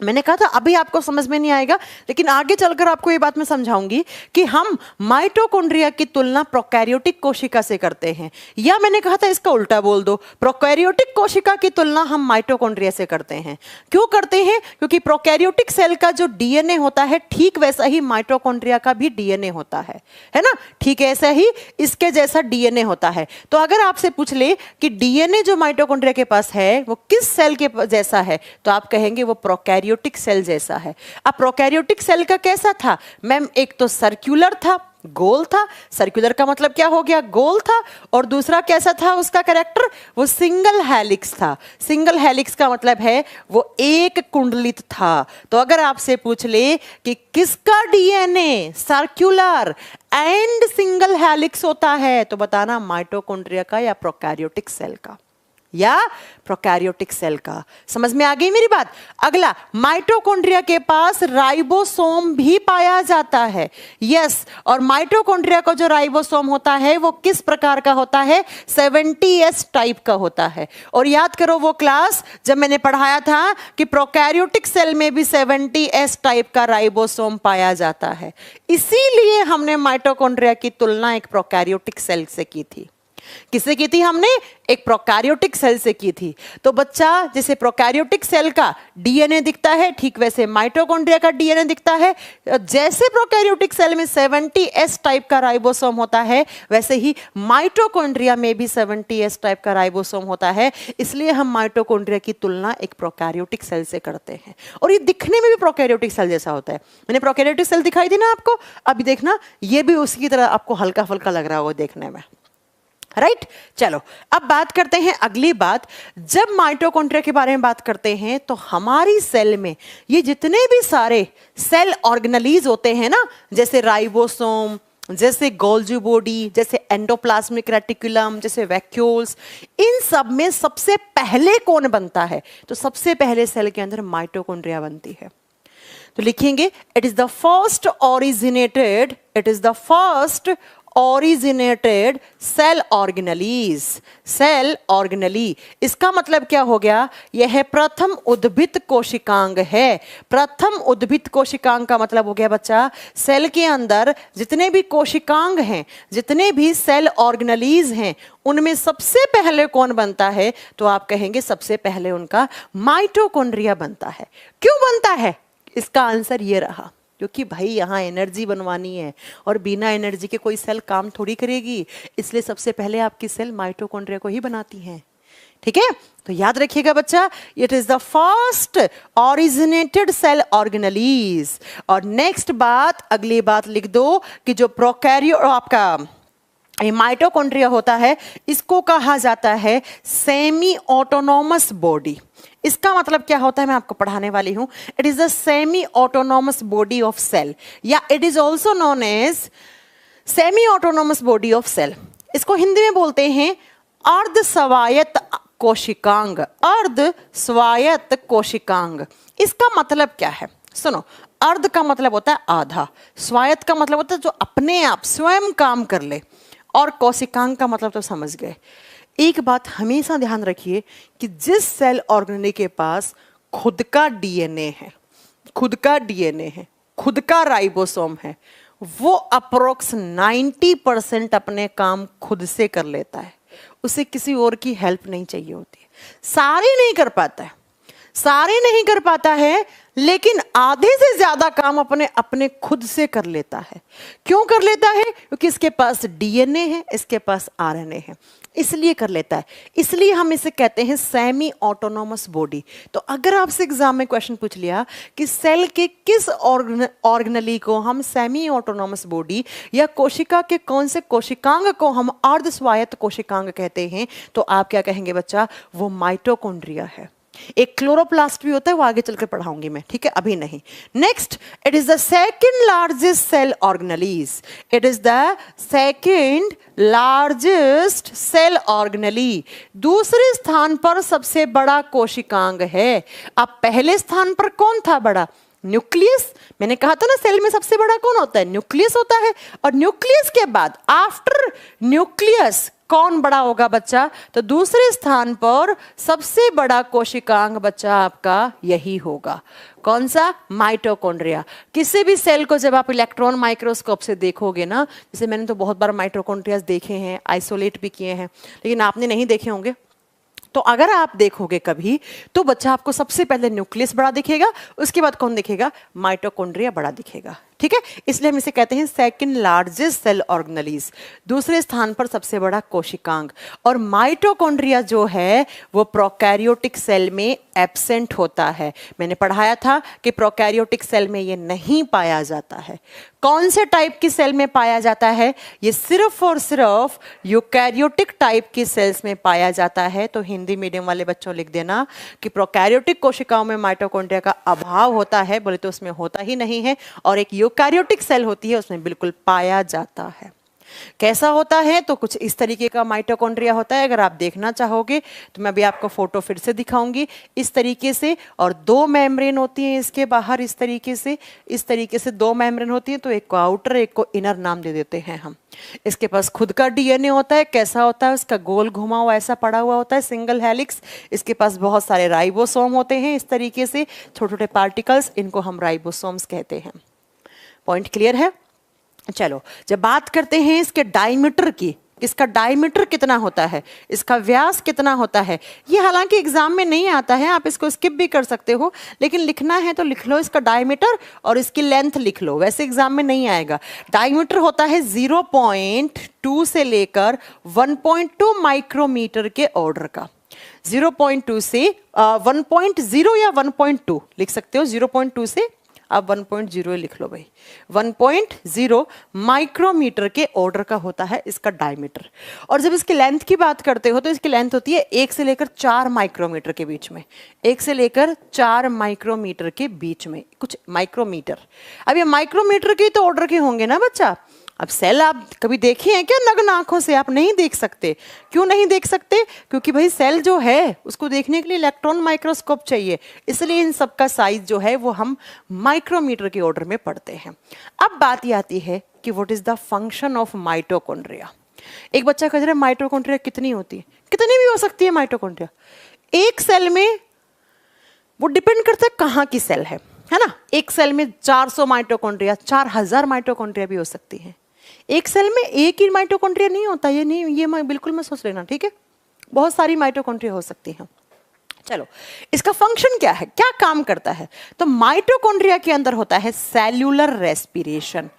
मैंने कहा था अभी आपको समझ में नहीं आएगा, लेकिन आगे चलकर आपको ये बात मैं समझाऊंगी कि हम माइटोकॉन्ड्रिया की तुलना प्रोकैरियोटिक कोशिका से करते हैं। या मैंने कहा था इसका उल्टा बोल दो, प्रोकैरियोटिक कोशिका की तुलना हम माइटोकॉन्ड्रिया से करते हैं। क्यों करते हैं? क्योंकि प्रोकैरियोटिक सेल का जो डीएनए होता है ठीक वैसा ही माइटोकॉन्ड्रिया का भी डीएनए होता है ना, ठीक ऐसा ही इसके जैसा डीएनए होता है। तो अगर आपसे पूछ ले कि डीएनए जो माइटोकॉन्ड्रिया के पास है वो किस सेल के जैसा है, तो आप कहेंगे वो प्रोकैरियोटिक सेल जैसा है। अब प्रोकैरियोटिक सेल का कैसा था मैम? एक तो सर्कुलर था, गोल था। सर्कुलर का मतलब क्या हो गया? गोल था। और दूसरा कैसा था उसका कैरेक्टर? वो सिंगल हेलिक्स था। सिंगल हेलिक्स का मतलब है वो एक कुंडलित था। तो अगर आपसे पूछ ले कि किसका DNA circular and single helix होता है, तो बताना माइटोकॉन्ड्रिया का या प्रोकैरियोटिक सेल का या प्रोकैरियोटिक सेल का। समझ में आ गई मेरी बात? अगला, माइटोकॉन्ड्रिया के पास राइबोसोम भी पाया जाता है। यस, और माइटोकॉन्ड्रिया का जो राइबोसोम होता है वो किस प्रकार का होता है? 70S टाइप का होता है। और याद करो वो क्लास जब मैंने पढ़ाया था कि प्रोकैरियोटिक सेल में भी 70S टाइप का राइबोसोम पाया जाता है। इसीलिए हमने माइटोकॉन्ड्रिया की तुलना एक प्रोकैरियोटिक सेल से की थी। किससे की थी हमने? एक प्रोकैरियोटिक सेल से की थी। तो बच्चा, जैसे प्रोकैरियोटिक सेल का डीएनए दिखता है ठीक वैसे माइटोकॉन्ड्रिया का डीएनए दिखता है। जैसे प्रोकैरियोटिक सेल में 70S टाइप का राइबोसोम होता है, वैसे ही माइटोकॉन्ड्रिया में भी 70S टाइप का राइबोसोम होता है। इसलिए हम माइटोकॉन्ड्रिया की तुलना एक प्रोकैरियोटिक सेल से करते हैं। और ये दिखने में भी प्रोकैरियोटिक सेल जैसा होता है। मैंने प्रोकैरियोटिक सेल दिखाई दी ना आपको, अभी देखना ये भी उसकी तरह आपको हल्का फुल्का लग रहा होगा देखने में, राइट? चलो अब बात करते हैं अगली बात। जब माइटोकॉन्ड्रिया के बारे में बात करते हैं तो हमारी सेल में ये जितने भी सारे सेल ऑर्गेनेलीज होते हैं ना, जैसे राइबोसोम, जैसे गोल्जी बॉडी, जैसे एंडोप्लाज्मिक रेटिकुलम, जैसे वैक्यूल्स, इन सब में सबसे पहले कौन बनता है? तो सबसे पहले सेल के अंदर माइटोकॉन्ड्रिया बनती है। तो लिखेंगे it is the first originated cell organelles. Cell organelle, इसका मतलब क्या हो गया? यह है प्रथम उद्भिद कोशिकांग है। प्रथम उद्भिद कोशिकांग का मतलब हो गया बच्चा, सेल के अंदर जितने भी कोशिकांग हैं, जितने भी सेल ऑर्गेनेलीज हैं, उनमें सबसे पहले कौन बनता है? तो आप कहेंगे सबसे पहले उनका माइटोकॉन्ड्रिया बनता है। क्यों बनता है? इसका आंसर ये रहा, क्योंकि भाई यहाँ एनर्जी बनवानी है और बिना एनर्जी के कोई सेल काम थोड़ी करेगी। इसलिए सबसे पहले आपकी सेल माइटोकॉन्ड्रिया को ही बनाती है। ठीक है, तो याद रखिएगा बच्चा, it is the first originated cell organelles. और नेक्स्ट बात, अगली बात लिख दो कि जो प्रोकैरियो आपका माइटोकॉन्ड्रिया होता है, इसको कहा जाता है सेमी ऑटोनोमस बॉडी। इसका मतलब क्या होता है मैं आपको पढ़ाने वाली हूं। It is the semi autonomous body of cell, या it is also known as semi autonomous body of cell. इसको हिंदी में बोलते हैं अर्ध स्वायत्त कोशिकांग। अर्ध स्वायत्त कोशिकांग, इसका मतलब क्या है? सुनो, अर्ध का मतलब होता है आधा, स्वायत्त का मतलब होता है जो अपने आप स्वयं काम कर ले, और कोशिकांग का मतलब तो समझ गए। एक बात हमेशा ध्यान रखिए कि जिस सेल ऑर्गेनेली के पास खुद का डीएनए है, खुद का डीएनए है, खुद का राइबोसोम है, वो अप्रोक्स 90% अपने काम खुद से कर लेता है। उसे किसी और की हेल्प नहीं चाहिए होती है। सारे नहीं कर पाता है, सारे नहीं कर पाता है, लेकिन आधे से ज्यादा काम अपने अपने खुद से कर लेता है। क्यों कर लेता है? क्योंकि इसके पास डीएनए है, इसके पास आरएनए है, इसलिए कर लेता है। इसलिए हम इसे कहते हैं सेमी ऑटोनोमस बॉडी। तो अगर आपसे एग्जाम में क्वेश्चन पूछ लिया कि सेल के किस ऑर्गेनेली को हम सेमी ऑटोनोमस बॉडी या कोशिका के कौन से कोशिकांग को हम अर्ध स्वायत्त कोशिकांग कहते हैं, तो आप क्या कहेंगे बच्चा? वो माइटोकॉन्ड्रिया है। एक क्लोरोप्लास्ट भी होता है, वो आगे चलकर पढ़ाऊंगी मैं, ठीक है, अभी नहीं। Next, it is the second largest cell organelles. It is the second largest cell organelle, दूसरे स्थान पर सबसे बड़ा कोशिकांग है। अब पहले स्थान पर कौन था बड़ा? न्यूक्लियस। मैंने कहा था ना सेल में सबसे बड़ा कौन होता है? न्यूक्लियस होता है। और न्यूक्लियस के बाद आफ्टर न्यूक्लियस कौन बड़ा होगा बच्चा? तो दूसरे स्थान पर सबसे बड़ा कोशिकांग बच्चा आपका यही होगा। कौन सा? माइटोकॉन्ड्रिया। किसी भी सेल को जब आप इलेक्ट्रॉन माइक्रोस्कोप से देखोगे ना, जैसे मैंने तो बहुत बार माइटोकॉन्ड्रिया देखे हैं, आइसोलेट भी किए हैं, लेकिन आपने नहीं देखे होंगे। तो अगर आप देखोगे कभी तो बच्चा आपको सबसे पहले न्यूक्लियस बड़ा दिखेगा, उसके बाद कौन दिखेगा? माइटोकॉन्ड्रिया बड़ा दिखेगा, ठीक है। इसलिए हम इसे कहते हैं सेकंड लार्जेस्ट सेल ऑर्गेनेलीज, दूसरे स्थान पर सबसे बड़ा कोशिकांग। और माइटोकॉन्ड्रिया जो है वो प्रोकैरियोटिक सेल में एब्सेंट होता है। मैंने पढ़ाया था कि प्रोकैरियोटिक सेल में ये नहीं पाया जाता है। कौन से टाइप की सेल में पाया जाता है? ये सिर्फ और सिर्फ यूकैरियोटिक टाइप की सेल्स में पाया जाता है। तो हिंदी मीडियम वाले बच्चों लिख देना कि प्रोकैरियोटिक कोशिकाओं में माइटोकॉन्ड्रिया का अभाव होता है, बोले तो उसमें होता ही नहीं है, और एक यूकैरियोटिक सेल होती है उसमें बिल्कुल पाया जाता है। कैसा होता है? तो कुछ इस तरीके का माइटोकॉन्ड्रिया होता है। अगर आप देखना चाहोगे तो मैं अभी आपको फोटो फिर से दिखाऊंगी इस तरीके से, और दो मेम्ब्रेन होती हैं इसके बाहर इस तरीके से दो मेम्ब्रेन होती है। तो एक को आउटर एक को इनर नाम दे देते हैं हम। इसके पास खुद का डीएनए होता है। कैसा होता है? उसका गोल घुमा हुआ ऐसा पड़ा हुआ होता है, सिंगल हेलिक्स। इसके पास बहुत सारे राइबोसोम होते हैं इस तरीके से, छोटे छोटे पार्टिकल्स, इनको हम राइबोसोम्स कहते हैं। पॉइंट क्लियर है? चलो, जब बात करते हैं इसके डायमीटर की, इसका डायमीटर कितना होता है, इसका व्यास कितना होता है, ये हालांकि एग्जाम में नहीं आता है, आप इसको स्किप भी कर सकते हो, लेकिन लिखना है तो लिख लो इसका डायमीटर और इसकी लेंथ लिख लो, वैसे एग्जाम में नहीं आएगा। डायमीटर होता है 0.2 से लेकर 1.2 माइक्रोमीटर के ऑर्डर का। 0.2 से 1.0 या 1.2 लिख सकते हो, 0.2 से आप 1.0 लिख लो भाई। 1.0 माइक्रोमीटर के ऑर्डर का होता है इसका डायमीटर। और जब इसकी लेंथ की बात करते हो तो इसकी लेंथ होती है 1 से लेकर 4 माइक्रोमीटर के बीच में, 1 से लेकर 4 माइक्रोमीटर के बीच में कुछ माइक्रोमीटर। अब ये माइक्रोमीटर के तो ऑर्डर के होंगे ना बच्चा। अब सेल आप कभी देखे हैं क्या नग्न आंखों से? आप नहीं देख सकते। क्यों नहीं देख सकते? क्योंकि भाई सेल जो है उसको देखने के लिए इलेक्ट्रॉन माइक्रोस्कोप चाहिए, इसलिए इन सब का साइज जो है वो हम माइक्रोमीटर के ऑर्डर में पढ़ते हैं। अब बात ये आती है कि what is the function of mitochondria. एक बच्चा कह रहा है माइटोकॉन्ड्रिया कितनी होती है? कितनी भी हो सकती है माइटोकॉन्ड्रिया। एक सेल में वो डिपेंड करता है कहाँ की सेल है ना। एक सेल में 400 माइटोकॉन्ड्रिया, 4000 माइटोकॉन्ड्रिया भी हो सकती है। एक सेल में एक ही माइटोकॉन्ड्रिया नहीं होता, ये नहीं, ये बिल्कुल मत सोच लेना, ठीक है। बहुत सारी माइटोकॉन्ड्रिया हो सकती हैं। चलो, इसका फंक्शन क्या है, क्या काम करता है? तो माइटोकॉन्ड्रिया के अंदर होता है cellular respiration.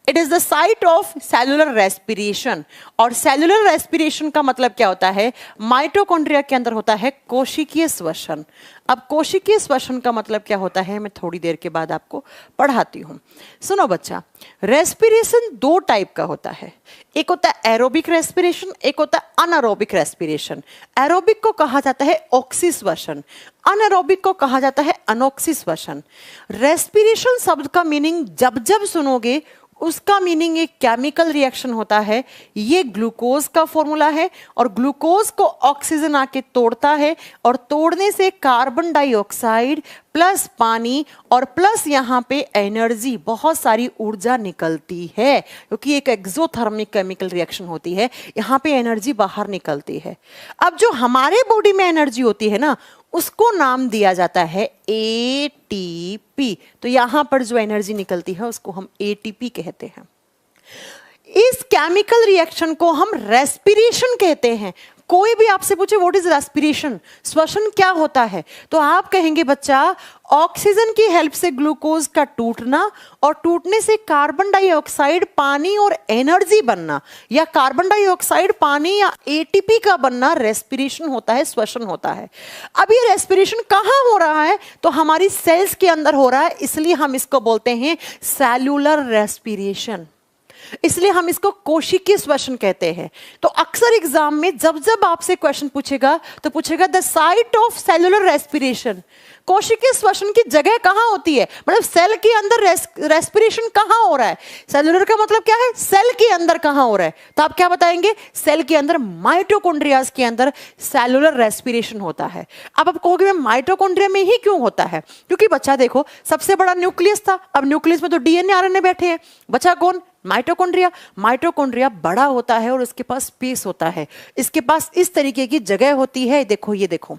It is the site of cellular respiration. और सेल्यूलर रेस्पिरेशन का मतलब क्या होता है? माइटोकॉन्ड्रिया के अंदर होता है कोशिकीय श्वसन। अब कोशिकीय श्वसन का मतलब क्या होता है मैं थोड़ी देर के बाद आपको पढ़ाती हूं। सुनो बच्चा, रेस्पिरेशन 2 टाइप का होता है। एक होता है एरोबिक रेस्पिरेशन, एक होता है अनएरोबिक रेस्पिरेशन। एरोबिक को कहा जाता है ऑक्सीश्वसन, अनएरोबिक को कहा जाता है अनऑक्सीश्वसन। रेस्पिरेशन शब्द का मीनिंग जब जब सुनोगे उसका मीनिंग एक केमिकल रिएक्शन होता है। ये ग्लूकोज का फॉर्मूला है और ग्लूकोज को ऑक्सीजन आके तोड़ता है और तोड़ने से कार्बन डाइऑक्साइड प्लस पानी और प्लस यहाँ पे एनर्जी, बहुत सारी ऊर्जा निकलती है, क्योंकि एक एक्सोथर्मिक केमिकल रिएक्शन होती है, यहाँ पे एनर्जी बाहर निकलती है। अब जो हमारे बॉडी में एनर्जी होती है ना, उसको नाम दिया जाता है एटीपी। तो यहां पर जो एनर्जी निकलती है उसको हम एटीपी कहते हैं। इस केमिकल रिएक्शन को हम रेस्पिरेशन कहते हैं। कोई भी आपसे पूछे व्हाट इज रेस्पिरेशन, श्वसन क्या होता है, तो आप कहेंगे बच्चा ऑक्सीजन की हेल्प से ग्लूकोज का टूटना और टूटने से कार्बन डाइऑक्साइड, पानी और एनर्जी बनना, या कार्बन डाइऑक्साइड, पानी या एटीपी का बनना रेस्पिरेशन होता है, श्वसन होता है। अब ये रेस्पिरेशन कहाँ हो रहा है? तो हमारी सेल्स के अंदर हो रहा है, इसलिए हम इसको बोलते हैं सेल्यूलर रेस्पिरेशन। इसलिए हम इसको कोशिकीय श्वसन कहते हैं। तो अक्सर एग्जाम में जब जब आपसे क्वेश्चन पूछेगा तो पूछेगा the site of cellular respiration, कोशिकीय श्वसन की जगह कहां होती है, मतलब सेल के अंदर रेस्पिरेशन कहां हो रहा है। सेलुलर का मतलब क्या है, सेल के अंदर कहां हो रहा है, तो आप क्या बताएंगे, सेल के अंदर माइटोकॉन्ड्रियाज के अंदर सेलुलर रेस्पिरेशन होता है। अब आप कहोगे मैं माइटोकॉन्ड्रिया में ही क्यों होता है, क्योंकि बच्चा देखो सबसे बड़ा न्यूक्लियस था, अब न्यूक्लियस में तो डीएनए आरएनए बैठे हैं, बचा कौन, माइटोकॉन्ड्रिया। माइटोकॉन्ड्रिया बड़ा होता है और इसके पास स्पेस होता है, इसके पास इस तरीके की जगह होती है, देखो ये देखो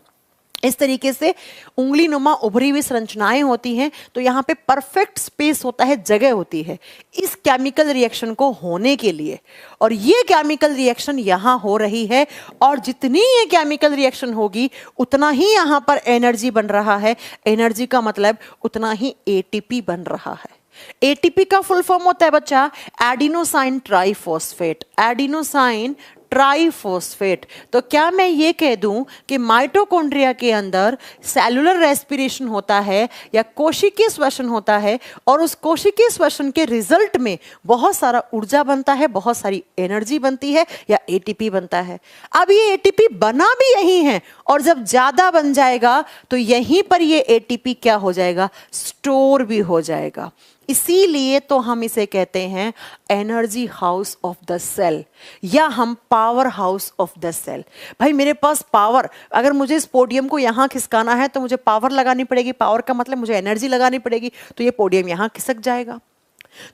इस तरीके से उंगली नुमा उभरी हुई संरचनाएं होती हैं, तो यहाँ पे परफेक्ट स्पेस होता है, जगह होती है इस केमिकल रिएक्शन को होने के लिए। और ये केमिकल रिएक्शन यहाँ हो रही है, और जितनी ये केमिकल रिएक्शन होगी उतना ही यहाँ पर एनर्जी बन रहा है। एनर्जी का मतलब उतना ही एटीपी बन रहा है। एटीपी का फुल फॉर्म होता है बच्चा एडिनोसाइन ट्राइफॉस्फेट, एडिनोसाइन ट्राइफॉस्फेट। तो क्या मैं ये कह दूं कि माइटोकॉन्ड्रिया के अंदर सेलुलर रेस्पिरेशन होता है या कोशिकीय श्वसन होता है, और उस कोशिकीय श्वसन के रिजल्ट में बहुत सारा ऊर्जा बनता है, बहुत सारी एनर्जी बनती है या एटीपी बनता है। अब ये एटीपी बना भी यही है, और जब ज्यादा बन जाएगा तो यहीं पर ये एटीपी क्या हो जाएगा, स्टोर भी हो जाएगा। इसीलिए तो हम इसे कहते हैं energy house of the cell, या हम power house of the cell. भाई मेरे पास पावर, अगर मुझे इस पोडियम को यहाँ खिसकाना है तो मुझे पावर लगानी पड़ेगी, पावर का मतलब मुझे एनर्जी लगानी पड़ेगी, तो ये पोडियम यहाँ खिसक जाएगा।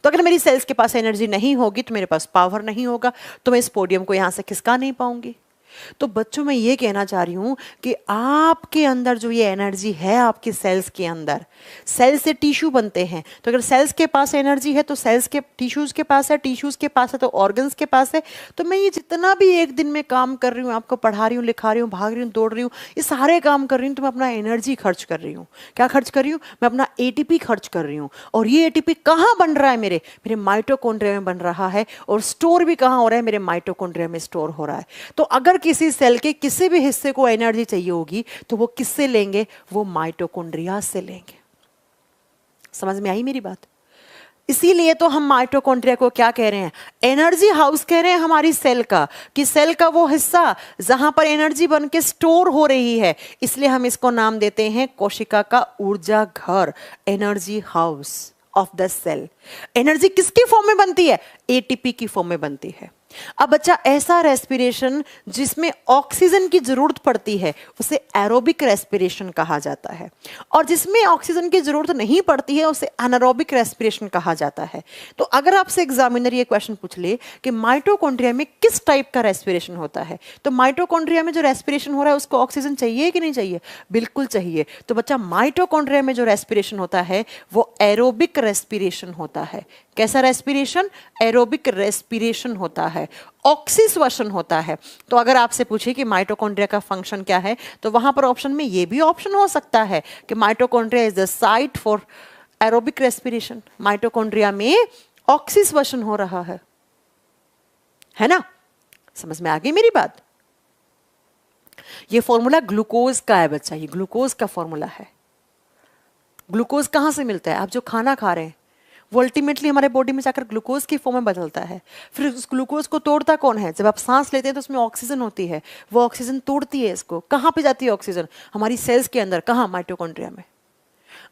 तो अगर मेरी सेल्स के पास एनर्जी नहीं होगी तो मेरे पास पावर नहीं होगा, तो मैं इस पोडियम को यहाँ से खिसका नहीं पाऊंगी। तो बच्चों मैं ये कहना चाह रही हूं कि आपके अंदर जो ये एनर्जी है, आपके सेल्स के अंदर, सेल से टिश्यू बनते हैं, तो अगर सेल्स के पास एनर्जी है तो सेल्स के टिश्यूज के पास है, टिश्यूज के पास है तो ऑर्गन्स के पास है। तो मैं ये जितना भी एक दिन में काम कर रही हूँ, आपको पढ़ा रही हूँ, लिखा रही हूँ, भाग रही हूँ, दौड़ रही हूँ, ये सारे काम कर रही हूँ, तो मैं अपना एनर्जी खर्च कर रही हूँ। क्या खर्च कर रही हूँ, मैं अपना एटीपी खर्च कर रही हूँ। और ये एटीपी कहाँ बन रहा है, मेरे माइटोकॉन्ड्रिया में बन रहा है, और स्टोर भी कहाँ हो रहा है, मेरे माइटोकॉन्ड्रिया में स्टोर हो रहा है। तो अगर किसी सेल के किसी भी हिस्से को एनर्जी चाहिए होगी तो वो किससे लेंगे, वो माइटोकॉन्ड्रिया से लेंगे। समझ में आई मेरी बात? इसीलिए तो हम माइटोकॉन्ड्रिया को क्या कह रहे हैं, एनर्जी हाउस कह रहे हैं हमारी सेल का, कि सेल का वो हिस्सा जहां पर एनर्जी बन के स्टोर हो रही है, इसलिए हम इसको नाम देते हैं कोशिका का ऊर्जा घर, energy house of the cell. Energy किसकी फॉर्म में बनती है, एटीपी की फॉर्म में बनती है। अब बच्चा ऐसा रेस्पिरेशन जिसमें ऑक्सीजन की जरूरत पड़ती है उसे एरोबिक रेस्पिरेशन कहा जाता है, और जिसमें ऑक्सीजन की जरूरत नहीं पड़ती है उसे एनारोबिक रेस्पिरेशन कहा जाता है। तो अगर आपसे एग्जामिनर ये क्वेश्चन पूछ ले कि माइटोकॉन्ड्रिया में किस टाइप का रेस्पिरेशन होता है, तो माइटोकॉन्ड्रिया में जो रेस्पिरेशन हो रहा है उसको ऑक्सीजन चाहिए कि नहीं चाहिए, बिल्कुल चाहिए। तो बच्चा माइटोकॉन्ड्रिया में जो रेस्पिरेशन होता है वो एरोबिक रेस्पिरेशन होता है। कैसा रेस्पिरेशन, एरोबिक रेस्पिरेशन होता है, ऑक्सीश्वसन होता है। तो अगर आपसे पूछे कि माइटोकॉन्ड्रिया का फंक्शन क्या है, तो वहां पर ऑप्शन में ये भी ऑप्शन हो सकता है कि mitochondria is the site for aerobic respiration. Mitochondria में ऑक्सीश्वसन हो रहा है ना? समझ में आ गई मेरी बात? ये फॉर्मूला ग्लूकोज का है बच्चा, ये ग्लूकोज का फॉर्मूला है। ग्लूकोज कहां से मिलता है, आप जो खाना खा रहे हैं वो अल्टीमेटली हमारे बॉडी में जाकर ग्लूकोज की फॉर्म में बदलता है। फिर उस ग्लूकोज को तोड़ता कौन है, जब आप सांस लेते हैं तो उसमें ऑक्सीजन होती है, वो ऑक्सीजन तोड़ती है इसको। कहाँ पे जाती है ऑक्सीजन, हमारी सेल्स के अंदर, कहाँ, माइटोकॉन्ड्रिया में।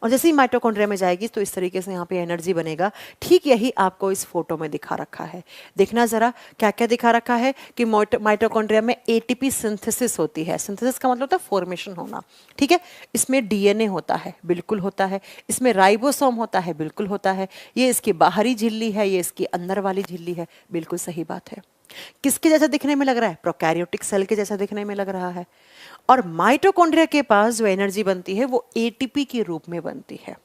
और जैसे ही माइटोकॉन्ड्रिया में जाएगी तो इस तरीके से यहाँ पे एनर्जी बनेगा। ठीक यही आपको इस फोटो में दिखा रखा है। देखना जरा क्या क्या दिखा रखा है कि माइटोकॉन्ड्रिया में एटीपी सिंथेसिस होती है। सिंथेसिस का मतलब होता है फॉर्मेशन होना, ठीक है। इसमें डीएनए होता है, बिल्कुल होता है। इसमें राइबोसोम होता है, बिल्कुल होता है। ये इसकी बाहरी झिल्ली है, ये इसकी अंदर वाली झिल्ली है, बिल्कुल सही बात है। किसके जैसा दिखने में लग रहा है, प्रोकैरियोटिक सेल के जैसा दिखने में लग रहा है। और माइटोकॉन्ड्रिया के पास जो एनर्जी बनती है वो एटीपी के रूप में बनती है,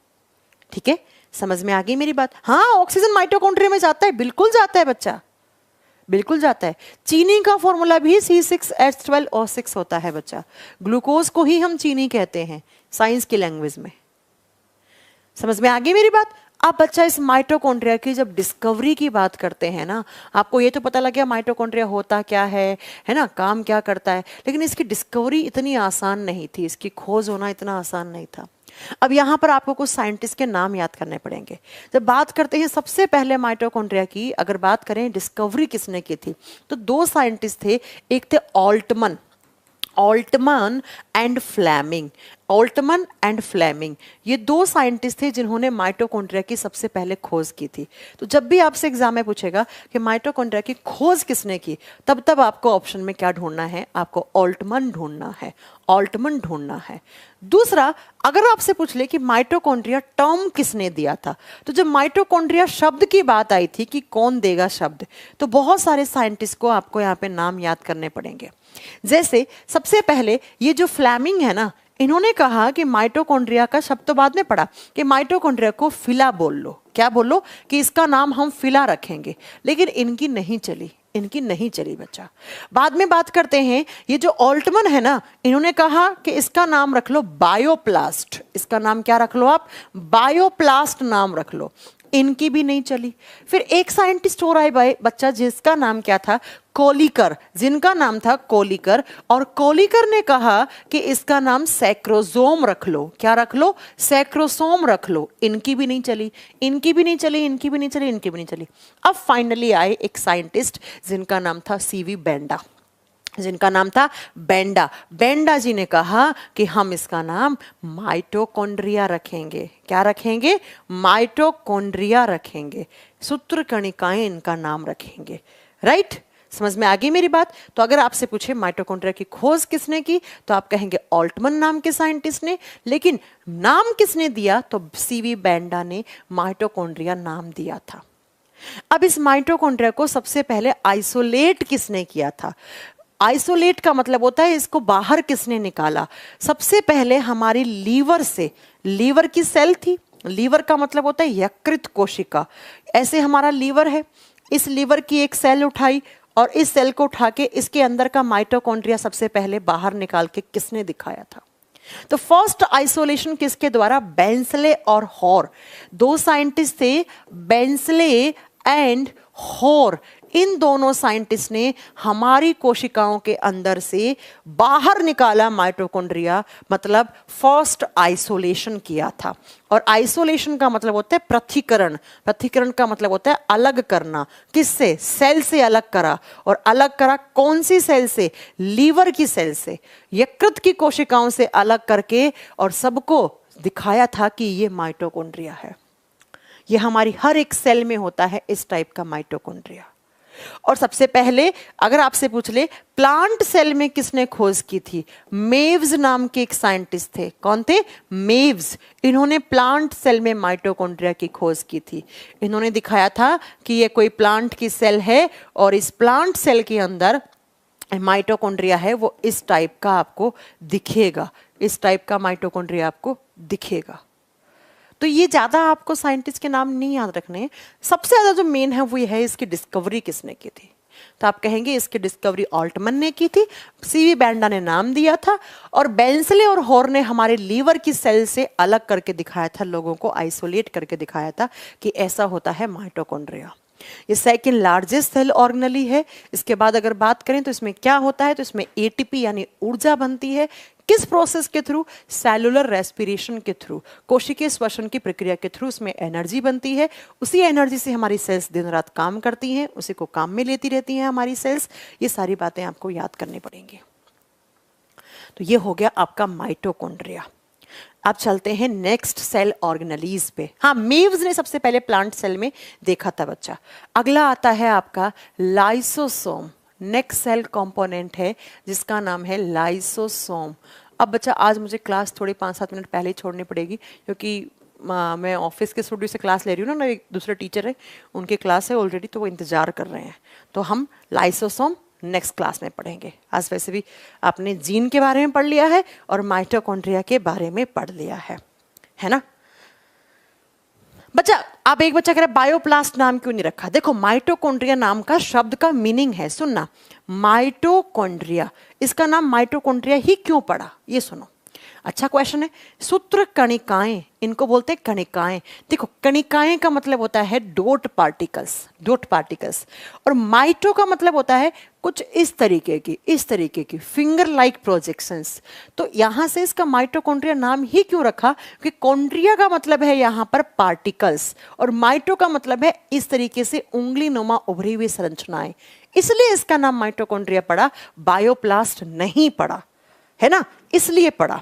ठीक है। समझ में आ गई मेरी बात? हाँ, ऑक्सीजन माइटोकॉन्ड्रिया में जाता है, बिल्कुल जाता है बच्चा, बिल्कुल जाता है। चीनी का फॉर्मूला भी C6H12O6 होता है बच्चा। ग्लूकोज को ही हम चीनी कहते हैं साइंस की लैंग्वेज में। समझ में आ गई मेरी बात? अब बच्चा इस माइटोकॉन्ड्रिया की जब डिस्कवरी की बात करते हैं ना, आपको ये तो पता लग गया माइटोकॉन्ड्रिया होता क्या है ना, काम क्या करता है, लेकिन इसकी डिस्कवरी इतनी आसान नहीं थी, इसकी खोज होना इतना आसान नहीं था। अब यहाँ पर आपको कुछ साइंटिस्ट के नाम याद करने पड़ेंगे। जब बात करते हैं सबसे पहले माइटोकॉन्ड्रिया की, अगर बात करें डिस्कवरी किसने की थी, तो दो साइंटिस्ट थे, एक थे Altmann and Fleming. Altmann and Fleming ये दो साइंटिस्ट थे जिन्होंने माइटोकॉन्ड्रिया की सबसे पहले खोज की थी। तो जब भी आपसे एग्जाम में पूछेगा कि माइटोकॉन्ड्रिया की खोज किसने की, तब आपको ऑप्शन में क्या ढूंढना है, आपको ऑल्टमन ढूंढना है, ऑल्टमन ढूंढना है। दूसरा, अगर आपसे पूछ ले कि माइटोकॉन्ड्रिया टर्म किसने दिया था, तो जब माइटोकॉन्ड्रिया शब्द की बात आई थी कि कौन देगा शब्द, तो बहुत सारे साइंटिस्ट को आपको यहाँ पे नाम याद करने पड़ेंगे। जैसे सबसे पहले ये जो फ्लेमिंग है ना, इन्होंने कहा कि माइटोकॉन्ड्रिया का शब्द तो बाद में पढ़ा कि माइटोकॉन्ड्रिया को फिला बोल लो, क्या बोलो कि इसका नाम हम फिला रखेंगे, लेकिन इनकी नहीं चली बच्चा। बाद में बात करते हैं, ये जो ऑल्टमन है ना, इन्होंने कहा कि इसका नाम रख लो बायोप्लास्ट। इसका नाम क्या रख लो आप, बायोप्लास्ट नाम रख लो, इनकी भी नहीं चली। फिर एक साइंटिस्ट और आए भाई बच्चा, जिसका नाम क्या था, कोलिकर, जिनका नाम था कोलिकर, और कोलिकर ने कहा कि इसका नाम सैक्रोसोम रख लो। क्या रख लो, सैक्रोसोम रख लो, इनकी भी नहीं चली, इनकी भी नहीं चली, इनकी भी नहीं चली, इनकी भी नहीं चली। अब फाइनली आए एक साइंटिस्ट जिनका नाम था सीवी बेंडा, जिनका नाम था बेंडा। बेंडा जी ने कहा कि हम इसका नाम माइटोकॉन्ड्रिया रखेंगे। क्या रखेंगे, माइटोकॉन्ड्रिया रखेंगे, सूत्रकणिकाएं इनका नाम रखेंगे। राइट, समझ में आ गई मेरी बात। तो अगर आपसे पूछे माइटोकॉन्ड्रिया की खोज किसने की, तो आप कहेंगे ऑल्टमन नाम के साइंटिस्ट ने, लेकिन नाम किसने दिया, तो सीवी बेंडा ने माइटोकॉन्ड्रिया नाम दिया था। अब इस माइटोकॉन्ड्रिया को सबसे पहले आइसोलेट किसने किया था? आइसोलेट का मतलब होता है इसको बाहर किसने निकाला? सबसे पहले हमारी लीवर से, लीवर की सेल थी, लीवर का मतलब होता है यकृत कोशिका। ऐसे हमारा लीवर है, इस लीवर की एक सेल उठाई और इस सेल को उठा के इसके अंदर का माइटोकॉन्ड्रिया सबसे पहले बाहर निकाल के किसने दिखाया था? तो फर्स्ट आइसोलेशन किसके द्वारा? बेंसले और हॉर, दो साइंटिस्ट थे, बेंसले एंड हॉर। इन दोनों साइंटिस्ट ने हमारी कोशिकाओं के अंदर से बाहर निकाला माइटोकॉन्ड्रिया, मतलब फर्स्ट आइसोलेशन किया था। और आइसोलेशन का मतलब होता है पृथक्करण, पृथक्करण का मतलब होता है अलग करना। किससे? सेल से अलग करा। और अलग करा कौन सी सेल से? लीवर की सेल से, यकृत की कोशिकाओं से अलग करके, और सबको दिखाया था कि ये माइटोकॉन्ड्रिया है। ये हमारी हर एक सेल में होता है इस टाइप का माइटोकॉन्ड्रिया। और सबसे पहले अगर आपसे पूछ ले प्लांट सेल में किसने खोज की थी? मेव्स नाम के एक साइंटिस्ट थे। कौन थे? मेव्स। इन्होंने प्लांट सेल में माइटोकॉन्ड्रिया की खोज की थी। इन्होंने दिखाया था कि ये कोई प्लांट की सेल है और इस प्लांट सेल के अंदर माइटोकॉन्ड्रिया है, वो इस टाइप का आपको दिखेगा, इस टाइप का माइटोकॉन्ड्रिया आपको दिखेगा। तो ये ज्यादा आपको साइंटिस्ट के नाम नहीं याद रखने। सबसे ज्यादा जो मेन है वो है इसकी डिस्कवरी किसने की थी। तो आप कहेंगे इसकी डिस्कवरी ऑल्टमन ने की थी, सीवी बेंडा ने नाम दिया था, और बेंसले और हॉर ने हमारे लीवर की सेल से अलग करके दिखाया था, लोगों को आइसोलेट करके दिखाया था कि ऐसा होता है माइटोकॉन्ड्रिया। ये सेकंड लार्जेस्ट सेल ऑर्गेनली है। इसके बाद अगर बात करें तो इसमें क्या होता है, तो इसमें एटीपी यानी ऊर्जा बनती है। किस प्रोसेस के थ्रू? सेलुलर रेस्पिरेशन के थ्रू, कोशिकीय श्वसन की प्रक्रिया के थ्रू इसमें एनर्जी बनती है। उसी एनर्जी से हमारी सेल्स दिन रात काम करती हैं, उसी को काम में लेती रहती हैं हमारी सेल्स। ये सारी बातें आपको याद करनी पड़ेंगी। तो ये हो गया आपका माइटोकॉन्ड्रिया। अब चलते हैं नेक्स्ट सेल ऑर्गेनलीज पे। हाँ, मेव्स ने सबसे पहले प्लांट सेल में देखा था बच्चा। अगला आता है आपका लाइसोसोम। नेक्स्ट सेल कंपोनेंट है जिसका नाम है लाइसोसोम। अब बच्चा आज मुझे क्लास थोड़ी 5-7 मिनट पहले ही छोड़नी पड़ेगी, क्योंकि मैं ऑफिस के स्टूडियो से क्लास ले रही हूँ ना, एक दूसरे टीचर है, उनकी क्लास है ऑलरेडी, तो वो इंतजार कर रहे हैं। तो हम लाइसोसोम नेक्स्ट क्लास में पढ़ेंगे। आज वैसे भी आपने जीन के बारे में पढ़ लिया है और माइटोकॉन्ड्रिया के बारे में पढ़ लिया है ना बच्चा? आप एक बच्चा कह रहा है बायोप्लास्ट नाम क्यों नहीं रखा? देखो, माइटोकॉन्ड्रिया नाम का शब्द का मीनिंग है, सुनना, माइटोकॉन्ड्रिया। इसका नाम माइटोकॉन्ड्रिया ही क्यों पड़ा, ये सुनो। अच्छा क्वेश्चन है। सूत्र कणिकाएं, इनको बोलते हैं कणिकाएं। देखो कणिकाएं का मतलब होता है डॉट पार्टिकल्स, डॉट पार्टिकल्स। और माइटो का मतलब होता है कुछ इस तरीके की फिंगर लाइक प्रोजेक्शंस। तो यहां से इसका माइटोकॉन्ड्रिया नाम ही क्यों रखा, क्योंकि कॉन्ड्रिया का मतलब है यहां पर पार्टिकल्स और माइटो का मतलब है इस तरीके से उंगली नुमा उभरी हुई संरचनाएं, इसलिए इसका नाम माइटोकॉन्ड्रिया पड़ा, बायोप्लास्ट नहीं पड़ा, है ना, इसलिए पड़ा।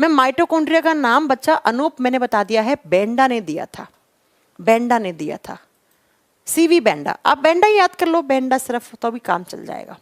मैं माइटोकॉन्ड्रिया का नाम बच्चा अनूप मैंने बता दिया है, बेंडा ने दिया था, बेंडा ने दिया था, सीवी बेंडा। आप बेंडा याद कर लो, बेंडा सिर्फ तो भी काम चल जाएगा।